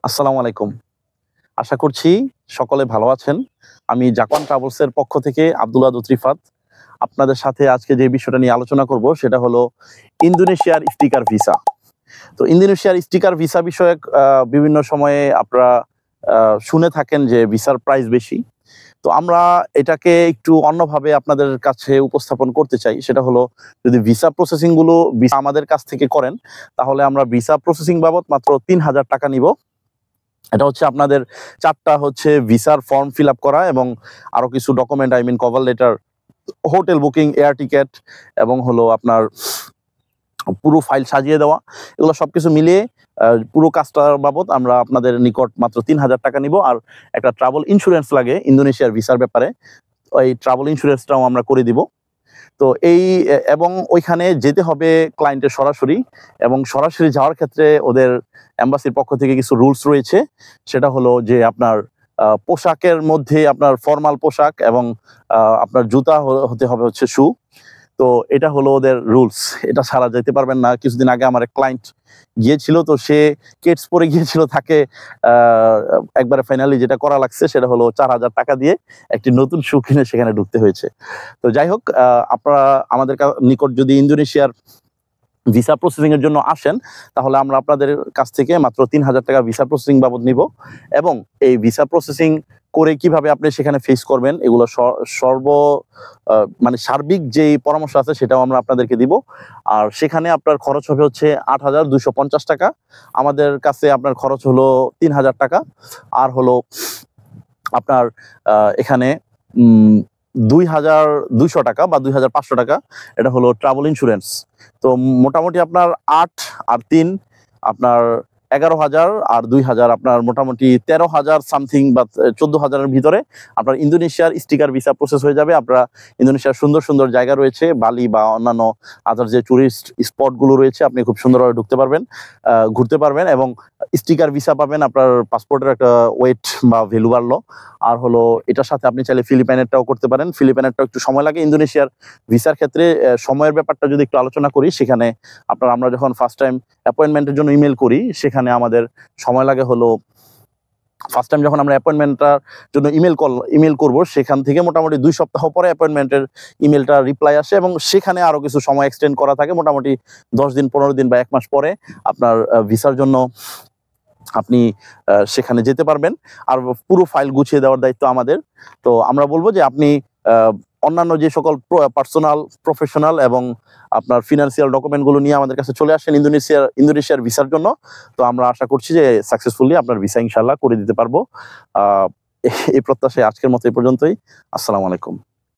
আসসালামু আলাইকুম। আশা করছি সকলে ভালো আছেন। আমি জাপান ট্রাভেলসের পক্ষ থেকে আব্দুল ওয়াদুদ রিফাত। আপনাদের সাথে আজকে যে বিষয়টা নিয়ে আলোচনা করব সেটা হলো ইন্দোনেশিয়ার স্টিকার ভিসা। তো ইন্দোনেশিয়ার স্টিকার ভিসা বিষয়ক বিভিন্ন সময়ে আপনারা শুনে থাকেন যে ভিসার প্রাইস বেশি। তো আমরা এটাকে একটু অন্যভাবে আপনাদের কাছে উপস্থাপন করতে চাই। সেটা হলো যদি ভিসা প্রসেসিং গুলো আমাদের কাছ থেকে করেন তাহলে আমরা ভিসা প্রসেসিং বাবদ মাত্র ৳৩,০০০ নিব। এটা হচ্ছে আপনাদের ৪ টা হচ্ছে ভিসার ফর্ম ফিল আপ করা এবং আরো কিছু document cover letter, hotel booking, air ticket এবং হলো আপনার পুরো ফাইল সাজিয়ে দেওয়া। এগুলো সবকিছু মিলিয়ে পুরো কাজটার বাবদ আমরা আপনাদের নিকট মাত্র ৳৩,০০০ নিব। আর একটা ট্রাভেল ইন্সুরেন্স লাগে ইন্দোনেশিয়ার ভিসার ব্যাপারে। ওই ট্রাভেল ইন্সুরেন্সটাও আমরা করে দিব। তো এবং ওইখানে যেতে হবে ক্লায়েন্টের সরাসরি, এবং সরাসরি যাওয়ার ক্ষেত্রে ওদের এম্বাসির পক্ষ থেকে কিছু রুলস রয়েছে। সেটা হলো যে আপনার পোশাকের মধ্যে আপনার ফরমাল পোশাক এবং আপনার জুতা হতে হবে হচ্ছে শু। তো এটা হলো ওদের রুলস। এটা ছাড়া যেতে পারবেন না। কিছুদিন আগে আমার এক ক্লায়েন্ট গিয়েছিল, তো সে কেডস পরে গিয়েছিল। তাকে একবারে ফাইনালি যেটা করা লাগছে সেটা হলো ৳৪,০০০ দিয়ে একটি নতুন শু কিনে সেখানে ঢুকতে হয়েছে। তো যাই হোক, আপনারা আমাদের নিকট যদি ইন্দোনেশিয়ার ভিসা প্রসেসিং এর জন্য আসেন তাহলে আমরা আপনাদের কাছ থেকে মাত্র ৳৩,০০০ ভিসা প্রসেসিং বাবদ নিব, এবং এই ভিসা প্রসেসিং করে কিভাবে আপনি সেখানে ফেস করবেন এগুলো মানে সার্বিক যেই পরামর্শ আছে সেটাও আমরা আপনাদেরকে দিব। আর সেখানে আপনার খরচ হবে হচ্ছে ৳৮,২৫০। আমাদের কাছে আপনার খরচ হলো ৳৩,০০০। আর হলো আপনার এখানে ৳২,২০০ বা ৳২,৫০০ এটা হলো ট্রাভেল ইন্সুরেন্স। তো মোটামুটি আপনার ৮ আর ৩ আপনার ১১,০০০, আর ২,০০০ আপনার মোটামুটি ১৩,০০০ সামথিং বা ১৪,০০০ এর ভিতরে আপনার ইন্দোনেশিয়ার স্টিকার ভিসা প্রসেস হয়ে যাবে। আপনারা ইন্দোনেশিয়ার সুন্দর সুন্দর জায়গা রয়েছে, বালি বা অন্যান্য আদার যে টুরিস্ট স্পটগুলো রয়েছে, আপনি খুব সুন্দরভাবে ঢুকতে পারবেন, ঘুরতে পারবেন, এবং স্টিকার ভিসা পাবেন। আপনার পাসপোর্টের একটা ওয়েট বা ভ্যালু বাড়লো। আর হলো এটার সাথে আপনি চাইলে ফিলিপাইনেরটাও করতে পারেন। ফিলিপাইনেরটাও একটু সময় লাগে। ইন্দোনেশিয়ার ভিসার ক্ষেত্রে সময়ের ব্যাপারটা যদি একটু আলোচনা করি, সেখানে আমরা যখন ফার্স্ট টাইম অ্যাপয়েন্টমেন্টের জন্য ইমেল করি সেখানে আমাদের সময় লাগে হলো, ফার্স্ট টাইম যখন আমরা অ্যাপয়েন্টমেন্টটার জন্য ইমেল করব সেখান থেকে মোটামুটি ২ সপ্তাহ পরে অ্যাপয়েন্টমেন্টের ইমেলটা রিপ্লাই আসে, এবং সেখানে আরো কিছু সময় এক্সটেন্ড করা থাকে। মোটামুটি ১০ দিন, ১৫ দিন বা ১ মাস পরে আপনার ভিসার জন্য আপনি সেখানে যেতে পারবেন। আর পুরো ফাইল গুছিয়ে দেওয়ার দায়িত্ব আমাদের। তো আমরা বলবো যে আপনি অন্যান্য যে সকল পার্সোনাল, প্রফেশনাল এবং আপনার ফিনান্সিয়াল ডকুমেন্টগুলো নিয়ে আমাদের কাছে চলে আসেন ইন্দোনেশিয়ার ভিসার জন্য। তো আমরা আশা করছি যে সাকসেসফুলি আপনার ভিসা ইনশাআল্লাহ করে দিতে পারবো। এই প্রত্যাশায় আজকের মতো এই পর্যন্তই। আসসালামু আলাইকুম।